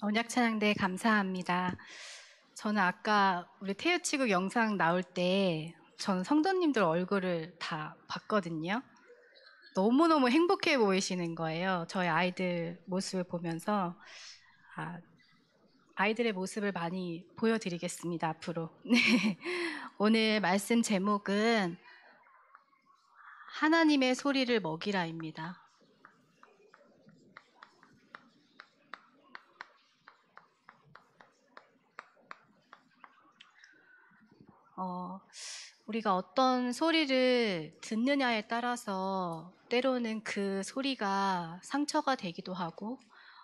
언약 찬양대 감사합니다. 저는 아까 우리 태유치국 영상 나올 때 저는 성도님들 얼굴을 다 봤거든요. 너무너무 행복해 보이시는 거예요. 저희 아이들 모습을 보면서 아이들의 모습을 많이 보여드리겠습니다, 앞으로. 네. 오늘 말씀 제목은 하나님의 소리를 먹이라입니다. 우리가 어떤 소리를 듣느냐에 따라서 때로는 그 소리가 상처가 되기도 하고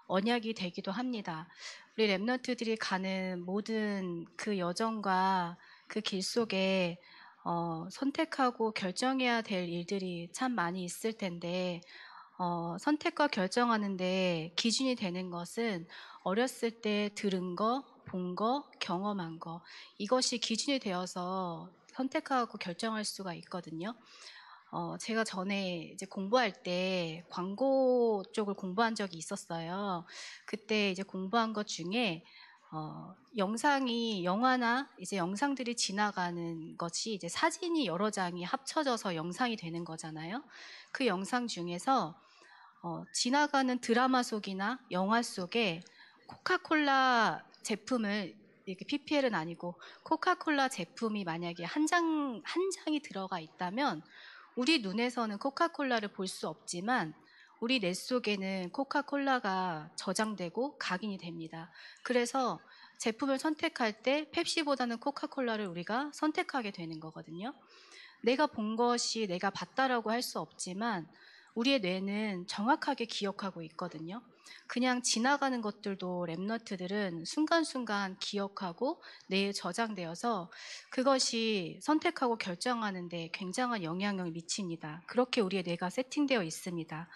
언약이 되기도 합니다. 우리 랩런트들이 가는 모든 그 여정과 그 길 속에 선택하고 결정해야 될 일들이 참 많이 있을 텐데 선택과 결정하는데 기준이 되는 것은 어렸을 때 들은 거, 본 거, 경험한 거, 이것이 기준이 되어서 선택하고 결정할 수가 있거든요. 제가 전에 이제 공부할 때 광고 쪽을 공부한 적이 있었어요. 그때 이제 공부한 것 중에 영상이, 영화나 이제 영상들이 지나가는 것이 이제 사진이 여러 장이 합쳐져서 영상이 되는 거잖아요. 그 영상 중에서 지나가는 드라마 속이나 영화 속에 코카콜라 제품을, 이렇게 PPL은 아니고 코카콜라 제품이 만약에 한 장이 들어가 있다면 우리 눈에서는 코카콜라를 볼 수 없지만 우리 뇌 속에는 코카콜라가 저장되고 각인이 됩니다. 그래서 제품을 선택할 때 펩시보다는 코카콜라를 우리가 선택하게 되는 거거든요. 내가 본 것이 내가 봤다라고 할 수 없지만 우리의 뇌는 정확하게 기억하고 있거든요. 그냥 지나가는 것들도 랩너트들은 순간순간 기억하고 뇌에 저장되어서 그것이 선택하고 결정하는 데 굉장한 영향을 미칩니다. 그렇게 우리의 뇌가 세팅되어 있습니다.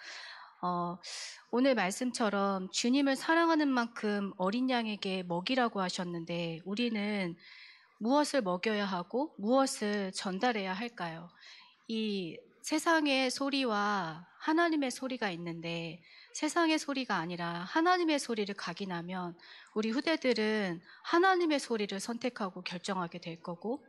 오늘 말씀처럼 주님을 사랑하는 만큼 어린 양에게 먹이라고 하셨는데 우리는 무엇을 먹여야 하고 무엇을 전달해야 할까요? 이 세상의 소리와 하나님의 소리가 있는데 세상의 소리가 아니라 하나님의 소리를 각인하면 우리 후대들은 하나님의 소리를 선택하고 결정하게 될 거고,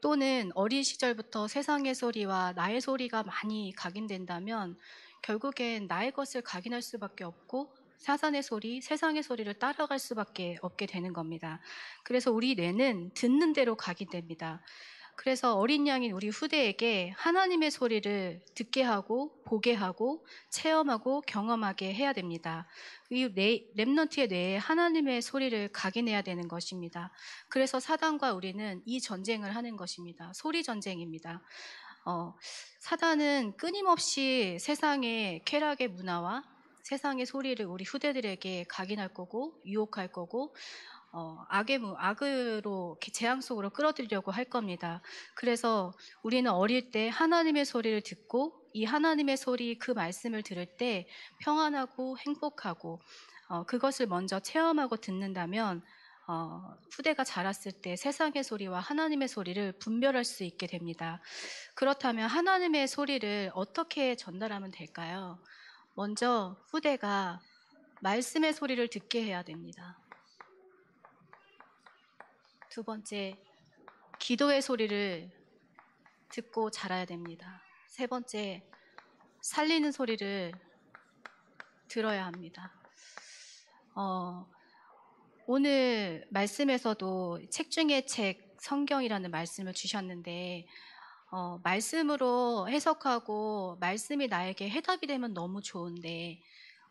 또는 어린 시절부터 세상의 소리와 나의 소리가 많이 각인된다면 결국엔 나의 것을 각인할 수밖에 없고 사산의 소리, 세상의 소리를 따라갈 수밖에 없게 되는 겁니다. 그래서 우리 뇌는 듣는 대로 각인됩니다. 그래서 어린 양인 우리 후대에게 하나님의 소리를 듣게 하고 보게 하고 체험하고 경험하게 해야 됩니다. 이 랩넌트의 뇌에 하나님의 소리를 각인해야 되는 것입니다. 그래서 사단과 우리는 이 전쟁을 하는 것입니다. 소리 전쟁입니다. 사단은 끊임없이 세상의 쾌락의 문화와 세상의 소리를 우리 후대들에게 각인할 거고 유혹할 거고 악으로 재앙 속으로 끌어들이려고 할 겁니다. 그래서 우리는 어릴 때 하나님의 소리를 듣고 이 하나님의 소리 그 말씀을 들을 때 평안하고 행복하고 그것을 먼저 체험하고 듣는다면 후대가 자랐을 때 세상의 소리와 하나님의 소리를 분별할 수 있게 됩니다. 그렇다면 하나님의 소리를 어떻게 전달하면 될까요? 먼저 후대가 말씀의 소리를 듣게 해야 됩니다. 두 번째, 기도의 소리를 듣고 자라야 됩니다. 세 번째, 살리는 소리를 들어야 합니다. 오늘 말씀에서도 책 중에 책 성경이라는 말씀을 주셨는데 말씀으로 해석하고 말씀이 나에게 해답이 되면 너무 좋은데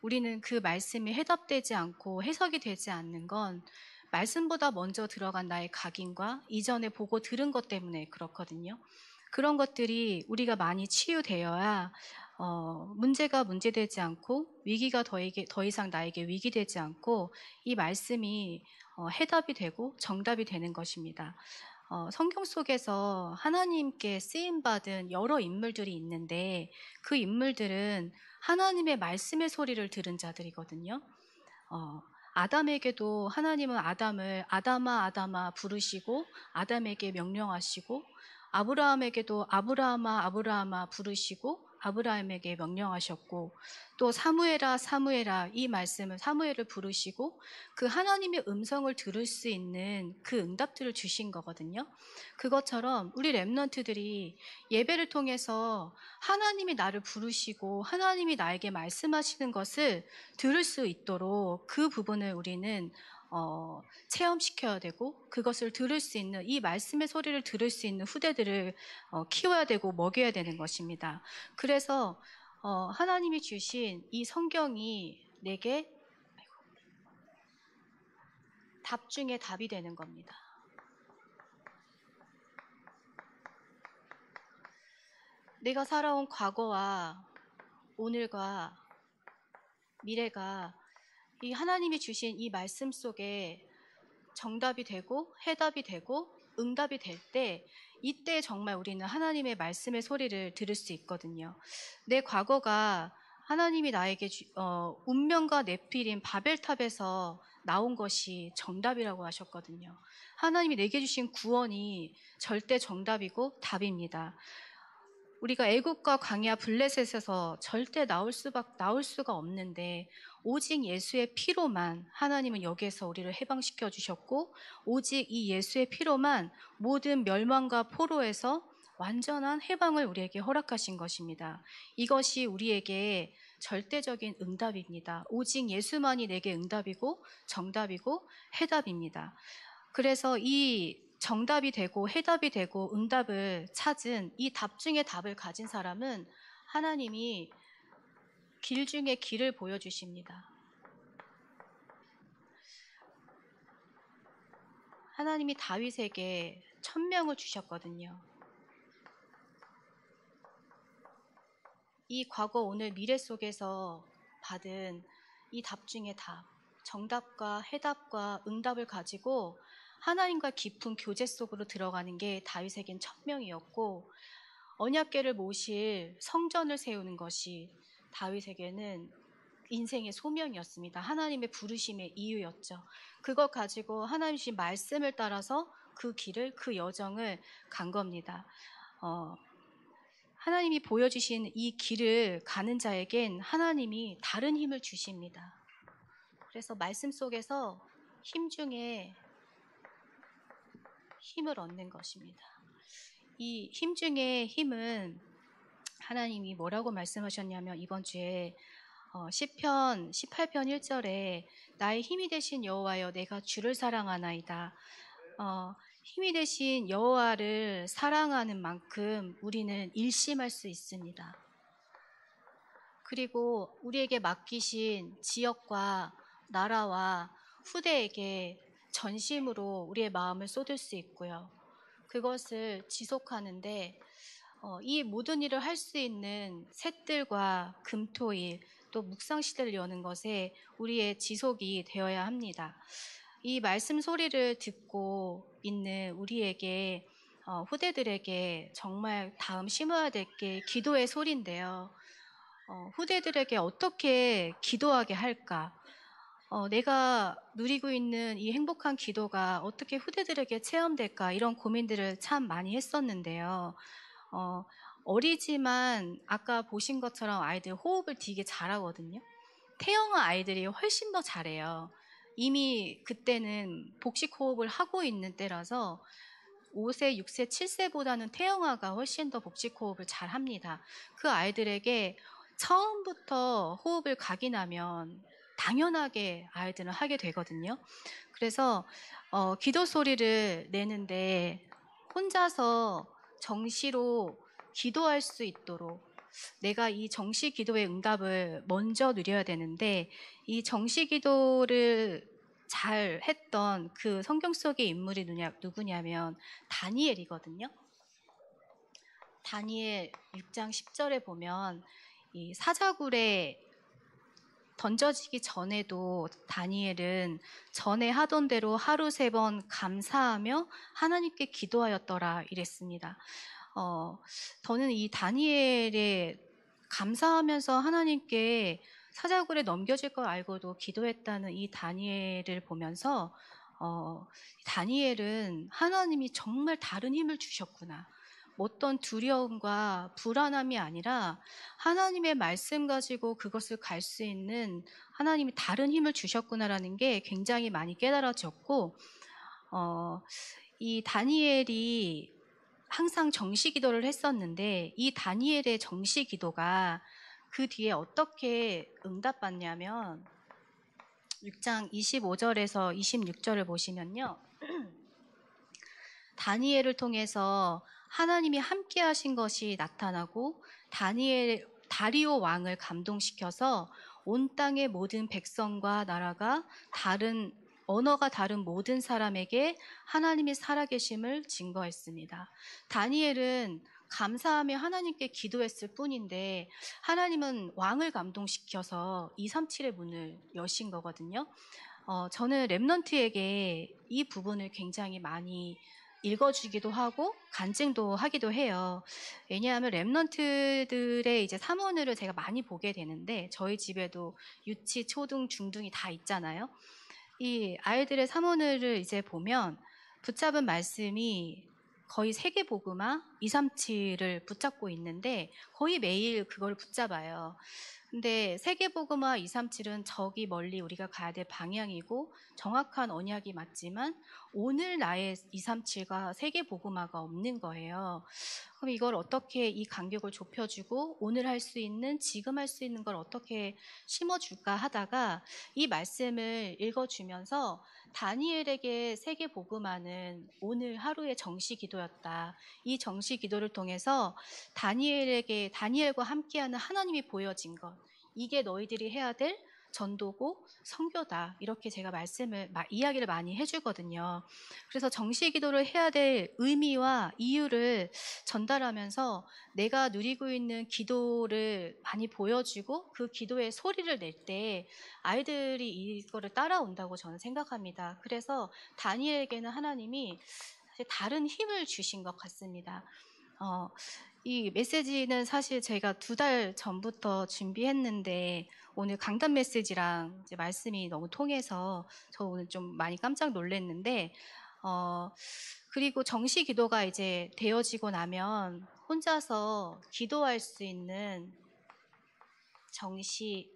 우리는 그 말씀이 해답되지 않고 해석이 되지 않는 건 말씀보다 먼저 들어간 나의 각인과 이전에 보고 들은 것 때문에 그렇거든요. 그런 것들이 우리가 많이 치유되어야 문제가 문제되지 않고 위기가 더 이상 나에게 위기되지 않고 이 말씀이 해답이 되고 정답이 되는 것입니다. 성경 속에서 하나님께 쓰임받은 여러 인물들이 있는데 그 인물들은 하나님의 말씀의 소리를 들은 자들이거든요. 아담에게도 하나님은 아담을 아담아 아담아 부르시고 아담에게 명령하시고 아브라함에게도 아브라함아 아브라함아 부르시고 아브라함에게 명령하셨고, 또 사무엘아 사무엘아 이 말씀을 사무엘을 부르시고 그 하나님의 음성을 들을 수 있는 그 응답들을 주신 거거든요. 그것처럼 우리 렘넌트들이 예배를 통해서 하나님이 나를 부르시고 하나님이 나에게 말씀하시는 것을 들을 수 있도록 그 부분을 우리는 체험시켜야 되고, 그것을 들을 수 있는, 이 말씀의 소리를 들을 수 있는 후대들을 키워야 되고 먹여야 되는 것입니다. 그래서 하나님이 주신 이 성경이 내게 답 중에 답이 되는 겁니다. 내가 살아온 과거와 오늘과 미래가 이 하나님이 주신 이 말씀 속에 정답이 되고 해답이 되고 응답이 될 때, 이때 정말 우리는 하나님의 말씀의 소리를 들을 수 있거든요. 내 과거가 하나님이 나에게 운명과 네필임 바벨탑에서 나온 것이 정답이라고 하셨거든요. 하나님이 내게 주신 구원이 절대 정답이고 답입니다. 우리가 애국과 광야 블레셋에서 절대 나올 수가 없는데, 오직 예수의 피로만 하나님은 여기에서 우리를 해방시켜 주셨고, 오직 이 예수의 피로만 모든 멸망과 포로에서 완전한 해방을 우리에게 허락하신 것입니다. 이것이 우리에게 절대적인 응답입니다. 오직 예수만이 내게 응답이고 정답이고 해답입니다. 그래서 이 정답이 되고 해답이 되고 응답을 찾은 이 답 중에 답을 가진 사람은 하나님이 길 중에 길을 보여주십니다. 하나님이 다윗에게 천명을 주셨거든요. 이 과거 오늘 미래 속에서 받은 이 답 중에 답, 정답과 해답과 응답을 가지고 하나님과 깊은 교제 속으로 들어가는 게 다윗에겐 천명이었고, 언약궤를 모실 성전을 세우는 것이 다윗에게는 인생의 소명이었습니다. 하나님의 부르심의 이유였죠. 그것 가지고 하나님 주신 말씀을 따라서 그 길을, 그 여정을 간 겁니다. 하나님이 보여주신 이 길을 가는 자에겐 하나님이 다른 힘을 주십니다. 그래서 말씀 속에서 힘 중에 힘을 얻는 것입니다. 이 힘 중에 힘은 하나님이 뭐라고 말씀하셨냐면, 이번 주에 시편 18편 1절에 나의 힘이 되신 여호와여 내가 주를 사랑하나이다. 힘이 되신 여호와를 사랑하는 만큼 우리는 일심할 수 있습니다. 그리고 우리에게 맡기신 지역과 나라와 후대에게 전심으로 우리의 마음을 쏟을 수 있고요. 그것을 지속하는데 이 모든 일을 할 수 있는 셋들과 금토일 또 묵상시대를 여는 것에 우리의 지속이 되어야 합니다. 이 말씀 소리를 듣고 있는 우리에게 후대들에게 정말 다음 심어야 될 게 기도의 소리인데요. 후대들에게 어떻게 기도하게 할까? 내가 누리고 있는 이 행복한 기도가 어떻게 후대들에게 체험될까? 이런 고민들을 참 많이 했었는데요. 어리지만 아까 보신 것처럼 아이들 호흡을 되게 잘하거든요. 태영아 아이들이 훨씬 더 잘해요. 이미 그때는 복식 호흡을 하고 있는 때라서 5세, 6세, 7세보다는 태영아가 훨씬 더 복식 호흡을 잘 합니다. 그 아이들에게 처음부터 호흡을 각인하면 당연하게 아이들은 하게 되거든요. 그래서 기도 소리를 내는데 혼자서 정시로 기도할 수 있도록, 내가 이 정시 기도의 응답을 먼저 누려야 되는데, 이 정시 기도를 잘 했던 그 성경 속의 인물이 누구냐면 다니엘이거든요. 다니엘 6장 10절에 보면 이 사자굴에 던져지기 전에도 다니엘은 전에 하던 대로 하루 3번 감사하며 하나님께 기도하였더라 이랬습니다. 저는 이 다니엘의 감사하면서 하나님께 사자굴에 넘겨질 걸 알고도 기도했다는 이 다니엘을 보면서 다니엘은 하나님이 정말 다른 힘을 주셨구나. 어떤 두려움과 불안함이 아니라 하나님의 말씀 가지고 그것을 갈 수 있는 하나님이 다른 힘을 주셨구나라는 게 굉장히 많이 깨달아졌고, 이 다니엘이 항상 정시 기도를 했었는데 이 다니엘의 정시 기도가 그 뒤에 어떻게 응답받냐면 6장 25절에서 26절을 보시면요. 다니엘을 통해서 하나님이 함께 하신 것이 나타나고 다리오 왕을 감동시켜서 온 땅의 모든 백성과 나라가 언어가 다른 모든 사람에게 하나님이 살아계심을 증거했습니다. 다니엘은 감사하며 하나님께 기도했을 뿐인데 하나님은 왕을 감동시켜서 237의 문을 여신 거거든요. 저는 랩넌트에게 이 부분을 굉장히 많이 읽어주기도 하고 간증도 하기도 해요. 왜냐하면 랩넌트들의 이제 사모늘을 제가 많이 보게 되는데 저희 집에도 유치, 초등, 중등이 다 있잖아요. 이 아이들의 사모늘을 이제 보면 붙잡은 말씀이 거의 세계복음화 237을 붙잡고 있는데 거의 매일 그걸 붙잡아요. 근데 세계복음화 237은 저기 멀리 우리가 가야 될 방향이고 정확한 언약이 맞지만 오늘 나의 237과 세계복음화가 없는 거예요. 그럼 이걸 어떻게 이 간격을 좁혀주고 오늘 할 수 있는, 지금 할 수 있는 걸 어떻게 심어줄까 하다가 이 말씀을 읽어주면서 다니엘에게 세계복음화는 오늘 하루의 정시 기도였다. 이 정시 기도를 통해서 다니엘과 함께하는 하나님이 보여진 것. 이게 너희들이 해야 될 전도고 선교다. 이렇게 제가 이야기를 많이 해주거든요. 그래서 정시 기도를 해야 될 의미와 이유를 전달하면서 내가 누리고 있는 기도를 많이 보여주고 그 기도의 소리를 낼 때 아이들이 이거를 따라온다고 저는 생각합니다. 그래서 다니엘에게는 하나님이 사실 다른 힘을 주신 것 같습니다. 이 메시지는 사실 제가 2달 전부터 준비했는데 오늘 강단 메시지랑 이제 말씀이 너무 통해서 저 오늘 좀 많이 깜짝 놀랐는데 그리고 정시 기도가 이제 되어지고 나면 혼자서 기도할 수 있는 정시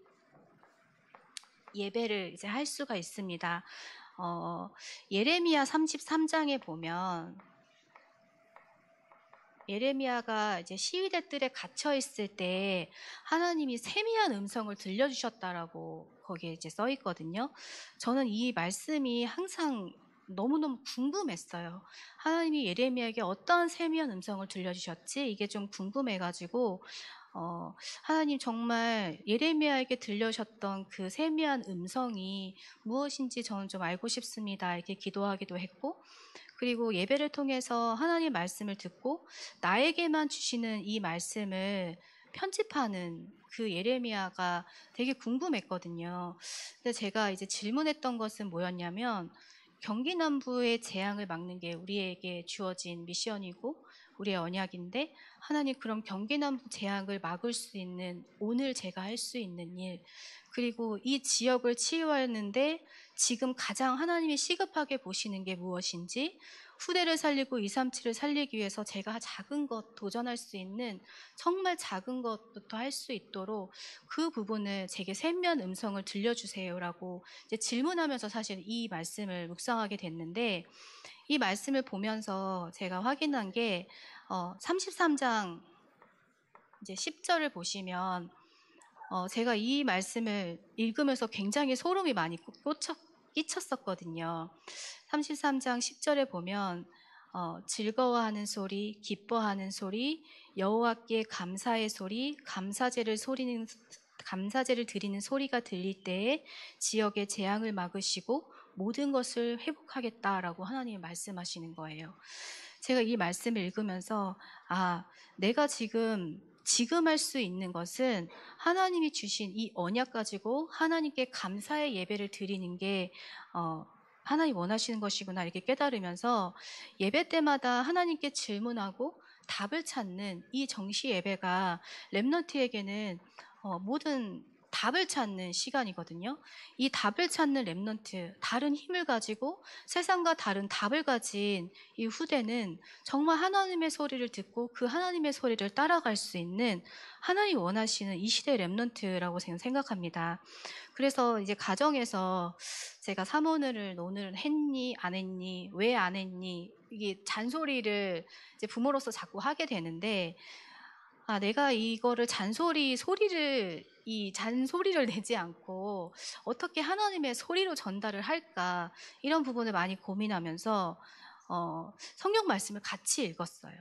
예배를 이제 할 수가 있습니다. 예레미야 33장에 보면 예레미야가 이제 시위대 뜰에 갇혀 있을 때 하나님이 세미한 음성을 들려주셨다라고 거기에 이제 써 있거든요. 저는 이 말씀이 항상 너무너무 궁금했어요. 하나님이 예레미야에게 어떤 세미한 음성을 들려주셨지? 이게 좀 궁금해가지고 하나님 정말 예레미야에게 들려주셨던 그 세미한 음성이 무엇인지 저는 좀 알고 싶습니다. 이렇게 기도하기도 했고 그리고 예배를 통해서 하나님 말씀을 듣고 나에게만 주시는 이 말씀을 편집하는 그 예레미야가 되게 궁금했거든요. 근데 제가 이제 질문했던 것은 뭐였냐면 경기 남부의 재앙을 막는 게 우리에게 주어진 미션이고 우리의 언약인데 하나님 그럼 경기 남부 재앙을 막을 수 있는 오늘 제가 할 수 있는 일 그리고 이 지역을 치유하는데 지금 가장 하나님이 시급하게 보시는 게 무엇인지 후대를 살리고 237을 살리기 위해서 제가 작은 것 도전할 수 있는 정말 작은 것부터 할 수 있도록 그 부분을 제게 세미한 음성을 들려주세요라고 이제 질문하면서 사실 이 말씀을 묵상하게 됐는데 이 말씀을 보면서 제가 확인한 게 33장 이제 10절을 보시면 제가 이 말씀을 읽으면서 굉장히 소름이 많이 끼쳤었거든요. 33장 10절에 보면 즐거워하는 소리, 기뻐하는 소리, 여호와께 감사의 소리, 감사제를 드리는 소리가 들릴 때에 지역의 재앙을 막으시고 모든 것을 회복하겠다라고 하나님이 말씀하시는 거예요. 제가 이 말씀을 읽으면서 내가 지금 할 수 있는 것은 하나님이 주신 이 언약 가지고 하나님께 감사의 예배를 드리는 게 하나님 원하시는 것이구나 이렇게 깨달으면서 예배 때마다 하나님께 질문하고 답을 찾는 이 정시 예배가 랩넌트에게는 모든 답을 찾는 시간이거든요. 이 답을 찾는 렘넌트, 다른 힘을 가지고 세상과 다른 답을 가진 이 후대는 정말 하나님의 소리를 듣고 그 하나님의 소리를 따라갈 수 있는 하나님이 원하시는 이 시대의 렘넌트라고 생각합니다. 그래서 이제 가정에서 제가 사모를 오늘은 했니 안 했니 왜 안 했니 이게 잔소리를 이제 부모로서 자꾸 하게 되는데, 내가 이거를 이 잔소리를 내지 않고 어떻게 하나님의 소리로 전달을 할까, 이런 부분을 많이 고민하면서 성경 말씀을 같이 읽었어요.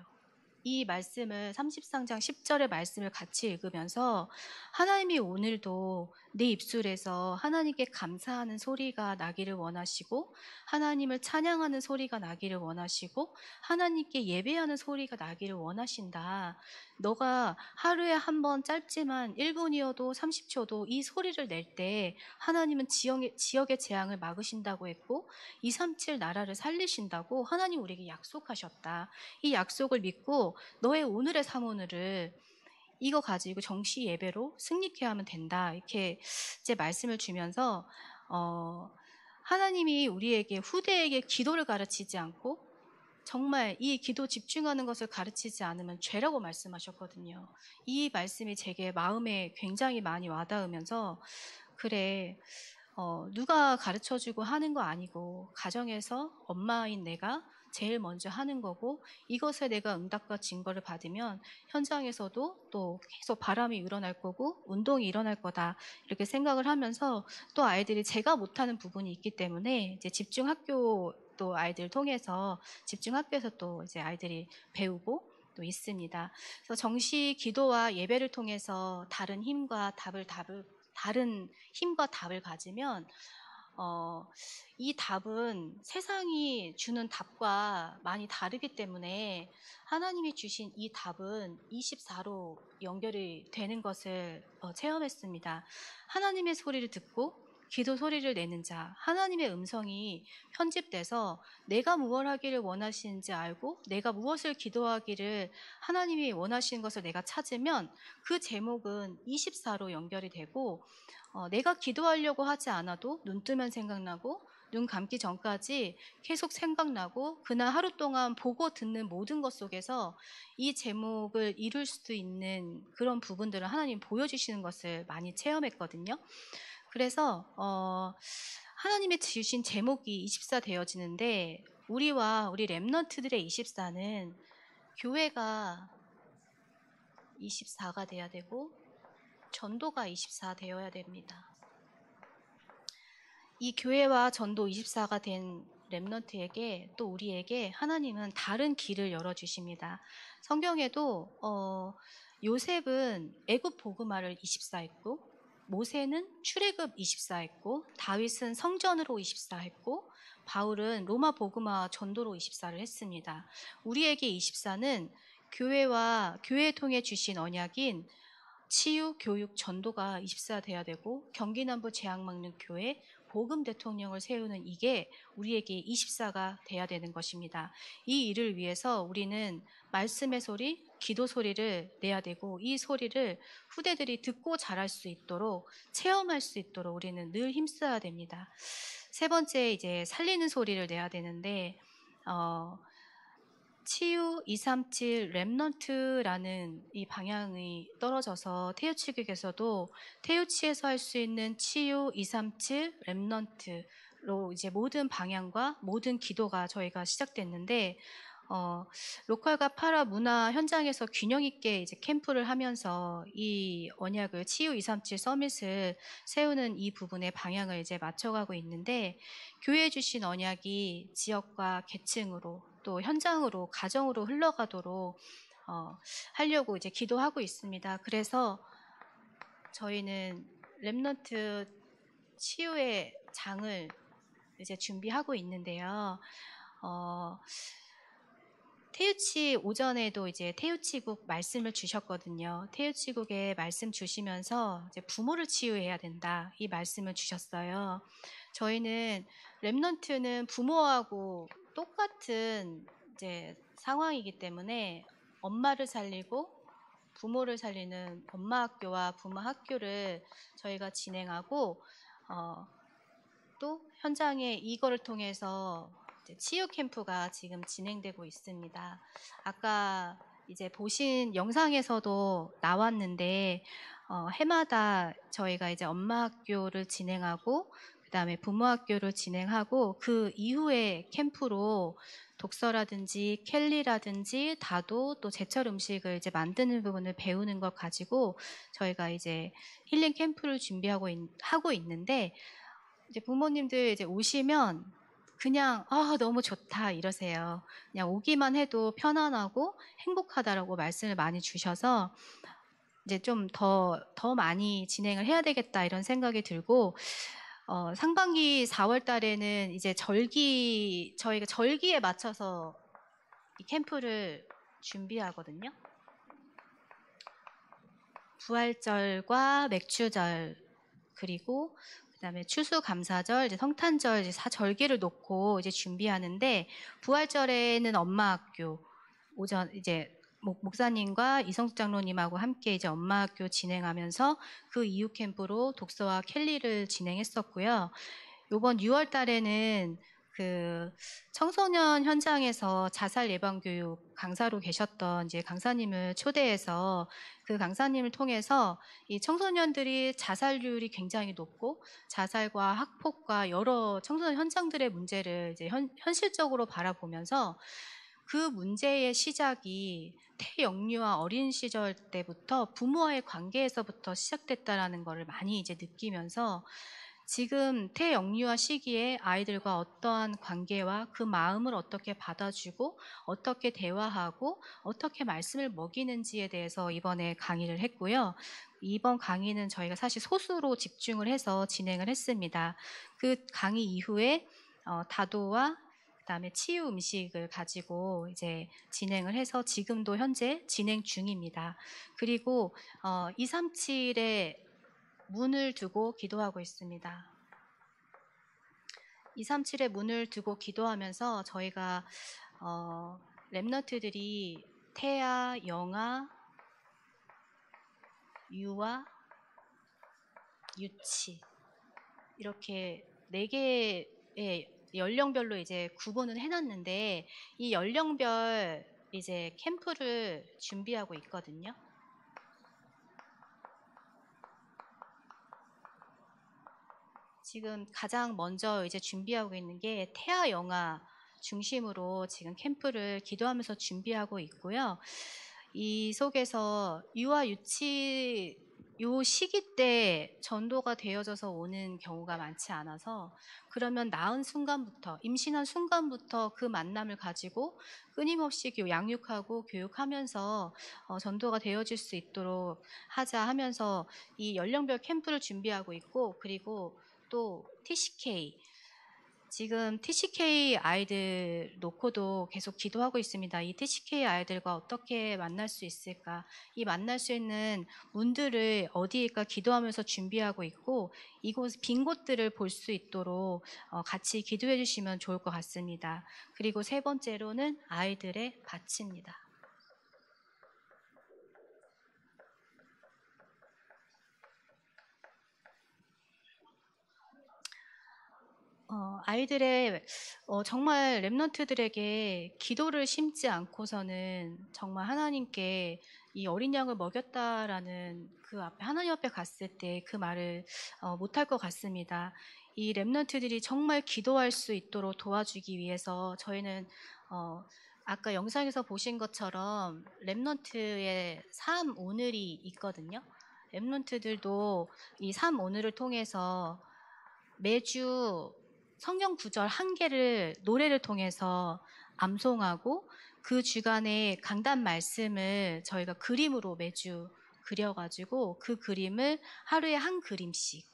이 말씀을 33장 10절의 말씀을 같이 읽으면서 하나님이 오늘도 내 입술에서 하나님께 감사하는 소리가 나기를 원하시고, 하나님을 찬양하는 소리가 나기를 원하시고, 하나님께 예배하는 소리가 나기를 원하신다. 너가 하루에 한 번 짧지만 1분이어도 30초도 이 소리를 낼 때 하나님은 지역의 재앙을 막으신다고 했고 237 나라를 살리신다고 하나님 우리에게 약속하셨다. 이 약속을 믿고 너의 오늘의 사모늘을 이거 가지고 정시 예배로 승리케 하면 된다. 이렇게 이제 말씀을 주면서 하나님이 우리에게 후대에게 기도를 가르치지 않고 정말 이 기도 집중하는 것을 가르치지 않으면 죄라고 말씀하셨거든요. 이 말씀이 제게 마음에 굉장히 많이 와닿으면서, 그래, 누가 가르쳐주고 하는 거 아니고 가정에서 엄마인 내가 제일 먼저 하는 거고, 이것에 내가 응답과 증거를 받으면 현장에서도 또 계속 바람이 일어날 거고 운동이 일어날 거다, 이렇게 생각을 하면서, 또 아이들이 제가 못하는 부분이 있기 때문에 이제 집중학교 또 아이들 통해서 집중학교에서 또 이제 아이들이 배우고 또 있습니다. 그래서 정시 기도와 예배를 통해서 다른 힘과 답을 가지면 이 답은 세상이 주는 답과 많이 다르기 때문에 하나님이 주신 이 답은 24로 연결이 되는 것을 체험했습니다. 하나님의 소리를 듣고 기도 소리를 내는 자, 하나님의 음성이 편집돼서 내가 무엇을 하기를 원하시는지 알고 내가 무엇을 기도하기를 하나님이 원하시는 것을 내가 찾으면 그 제목은 24로 연결이 되고, 내가 기도하려고 하지 않아도 눈 뜨면 생각나고 눈 감기 전까지 계속 생각나고 그날 하루 동안 보고 듣는 모든 것 속에서 이 제목을 이룰 수 있는 그런 부분들을 하나님 보여주시는 것을 많이 체험했거든요. 그래서 하나님의 주신 제목이 24 되어지는데, 우리와 우리 렘넌트들의 24는 교회가 24가 돼야 되고 전도가 24 되어야 됩니다. 이 교회와 전도 24가 된 렘넌트에게, 또 우리에게 하나님은 다른 길을 열어주십니다. 성경에도 요셉은 애굽 보그마를 24 했고, 모세는 출애굽 24 했고, 다윗은 성전으로 24 했고, 바울은 로마 복음화 전도로 24를 했습니다. 우리에게 24는 교회 통해 주신 언약인 치유, 교육, 전도가 24 돼야 되고, 경기남부 재앙 막는 교회, 복음 대통령을 세우는 이게 우리에게 24가 돼야 되는 것입니다. 이 일을 위해서 우리는 말씀의 소리, 기도 소리를 내야 되고, 이 소리를 후대들이 듣고 자랄 수 있도록, 체험할 수 있도록 우리는 늘 힘써야 됩니다. 세 번째, 이제 살리는 소리를 내야 되는데, 치유 237 렘넌트라는 이 방향이 떨어져서 태우치국에서도 태우치에서 할 수 있는 치유 237 렘넌트로 이제 모든 방향과 모든 기도가 저희가 시작됐는데, 로컬과 파라 문화 현장에서 균형 있게 이제 캠프를 하면서 이 언약을 치유 237 서밋을 세우는 이 부분의 방향을 이제 맞춰가고 있는데, 교회에 주신 언약이 지역과 계층으로 또 현장으로, 가정으로 흘러가도록 하려고 이제 기도하고 있습니다. 그래서 저희는 렘넌트 치유의 장을 이제 준비하고 있는데요. 태우치 오전에도 이제 태우치국 말씀을 주셨거든요. 태우치국에 말씀 주시면서 이제 부모를 치유해야 된다, 이 말씀을 주셨어요. 저희는 렘넌트는 부모하고 똑같은 이제 상황이기 때문에 엄마를 살리고 부모를 살리는 엄마 학교와 부모 학교를 저희가 진행하고 또 현장에 이거를 통해서 치유 캠프가 지금 진행되고 있습니다. 아까 이제 보신 영상에서도 나왔는데 해마다 저희가 이제 엄마 학교를 진행하고 그다음에 부모 학교를 진행하고 그 이후에 캠프로 독서라든지 캘리라든지 다도 또 제철 음식을 이제 만드는 부분을 배우는 것 가지고 저희가 이제 힐링 캠프를 하고 있는데 이제 부모님들 이제 오시면 그냥 너무 좋다 이러세요. 그냥 오기만 해도 편안하고 행복하다라고 말씀을 많이 주셔서 이제 좀 더 많이 진행을 해야 되겠다 이런 생각이 들고 상반기 4월 달에는 이제 저희가 절기에 맞춰서 이 캠프를 준비하거든요. 부활절과 맥주절 그리고 그다음에 추수감사절, 이제 성탄절, 이제 사절기를 놓고 이제 준비하는데 부활절에는 엄마 학교 오전 이제 목사님과 이성숙 장로님하고 함께 이제 엄마 학교 진행하면서 그 이후 캠프로 독서와 캘리를 진행했었고요. 이번 6월 달에는 그 청소년 현장에서 자살 예방 교육 강사로 계셨던 이제 강사님을 초대해서 그 강사님을 통해서 이 청소년들이 자살률이 굉장히 높고 자살과 학폭과 여러 청소년 현장들의 문제를 이제 현실적으로 바라보면서 그 문제의 시작이 태영유아 어린 시절 때부터 부모와의 관계에서부터 시작됐다라는 것을 많이 이제 느끼면서 지금 태영유아 시기에 아이들과 어떠한 관계와 그 마음을 어떻게 받아주고 어떻게 대화하고 어떻게 말씀을 먹이는지에 대해서 이번에 강의를 했고요. 이번 강의는 저희가 사실 소수로 집중을 해서 진행을 했습니다. 그 강의 이후에 다도와 그다음에 치유 음식을 가지고 이제 진행을 해서 지금도 현재 진행 중입니다. 그리고 237의 문을 두고 기도하고 있습니다. 237의 문을 두고 기도하면서 저희가 랩런트들이 태아, 영아, 유아, 유치 이렇게 4개의 연령별로 이제 구분을 해놨는데 이 연령별 이제 캠프를 준비하고 있거든요. 지금 가장 먼저 이제 준비하고 있는 게 태아 영아 중심으로 지금 캠프를 기도하면서 준비하고 있고요. 이 속에서 유아 유치 요 시기 때 전도가 되어져서 오는 경우가 많지 않아서 그러면 낳은 순간부터 임신한 순간부터 그 만남을 가지고 끊임없이 양육하고 교육하면서 전도가 되어질 수 있도록 하자 하면서 이 연령별 캠프를 준비하고 있고 그리고 또 TCK 지금 TCK 아이들 놓고도 계속 기도하고 있습니다. 이 TCK 아이들과 어떻게 만날 수 있을까? 이 만날 수 있는 문들을 어디일까 기도하면서 준비하고 있고 이곳 빈 곳들을 볼 수 있도록 같이 기도해 주시면 좋을 것 같습니다. 그리고 세 번째로는 아이들의 밭입니다. 아이들의 정말 랩런트들에게 기도를 심지 않고서는 정말 하나님께 이 어린 양을 먹였다라는 그 앞에 하나님 앞에 갔을 때 그 말을 못할 것 같습니다. 이 랩런트들이 정말 기도할 수 있도록 도와주기 위해서 저희는 아까 영상에서 보신 것처럼 랩런트의 삶 오늘이 있거든요. 랩런트들도 이 삶 오늘을 통해서 매주 성경 구절 한 개를 노래를 통해서 암송하고 그 주간에 강단 말씀을 저희가 그림으로 매주 그려가지고 그 그림을 하루에 한 그림씩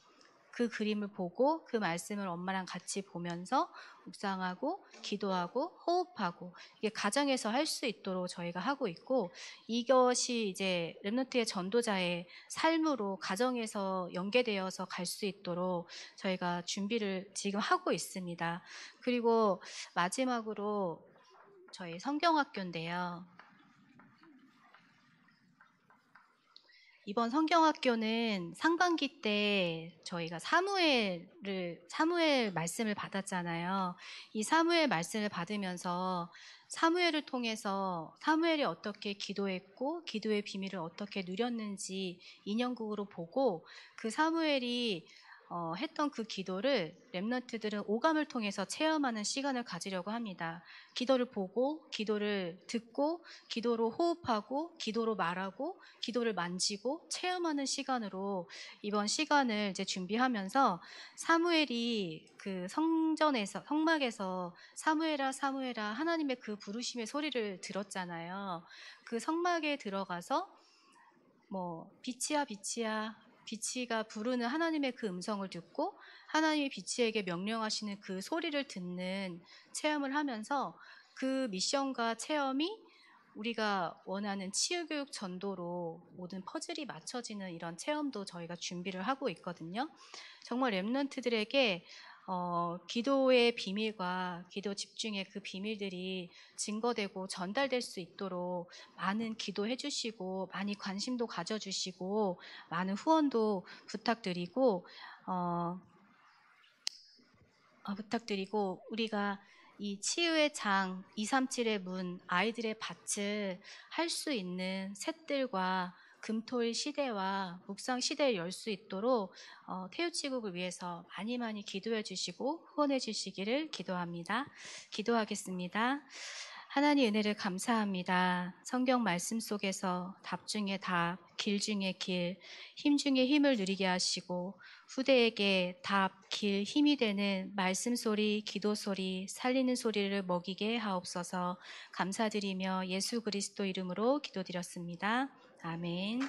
그 그림을 보고 그 말씀을 엄마랑 같이 보면서 묵상하고 기도하고 호흡하고 이게 가정에서 할 수 있도록 저희가 하고 있고 이것이 이제 랩런트의 전도자의 삶으로 가정에서 연계되어서 갈 수 있도록 저희가 준비를 지금 하고 있습니다. 그리고 마지막으로 저희 성경학교인데요. 이번 성경학교는 상반기 때 저희가 사무엘 말씀을 받았잖아요. 이 사무엘 말씀을 받으면서 사무엘을 통해서 사무엘이 어떻게 기도했고 기도의 비밀을 어떻게 누렸는지 인연극으로 보고 그 사무엘이 했던 그 기도를 렘넌트들은 오감을 통해서 체험하는 시간을 가지려고 합니다. 기도를 보고, 기도를 듣고, 기도로 호흡하고, 기도로 말하고, 기도를 만지고, 체험하는 시간으로 이번 시간을 이제 준비하면서 사무엘이 그 성막에서 사무엘아, 사무엘아, 하나님의 그 부르심의 소리를 들었잖아요. 그 성막에 들어가서 빛이야, 빛이야, 비치가 부르는 하나님의 그 음성을 듣고 하나님이 비치에게 명령하시는 그 소리를 듣는 체험을 하면서 그 미션과 체험이 우리가 원하는 치유교육 전도로 모든 퍼즐이 맞춰지는 이런 체험도 저희가 준비를 하고 있거든요. 정말 렘넌트들에게 기도의 비밀과 기도 집중의 그 비밀들이 증거되고 전달될 수 있도록 많은 기도해 주시고 많이 관심도 가져주시고 많은 후원도 부탁드리고 우리가 이 치유의 장 237의 문 아이들의 밭을 할 수 있는 셋들과 금토일 시대와 묵상 시대를 열 수 있도록 태우치국을 위해서 많이 기도해 주시고 후원해 주시기를 기도합니다. 기도하겠습니다. 하나님 은혜를 감사합니다. 성경 말씀 속에서 답 중에 답, 길 중에 길, 힘 중에 힘을 누리게 하시고 후대에게 답, 길, 힘이 되는 말씀 소리, 기도 소리, 살리는 소리를 먹이게 하옵소서. 감사드리며 예수 그리스도 이름으로 기도드렸습니다. 아멘.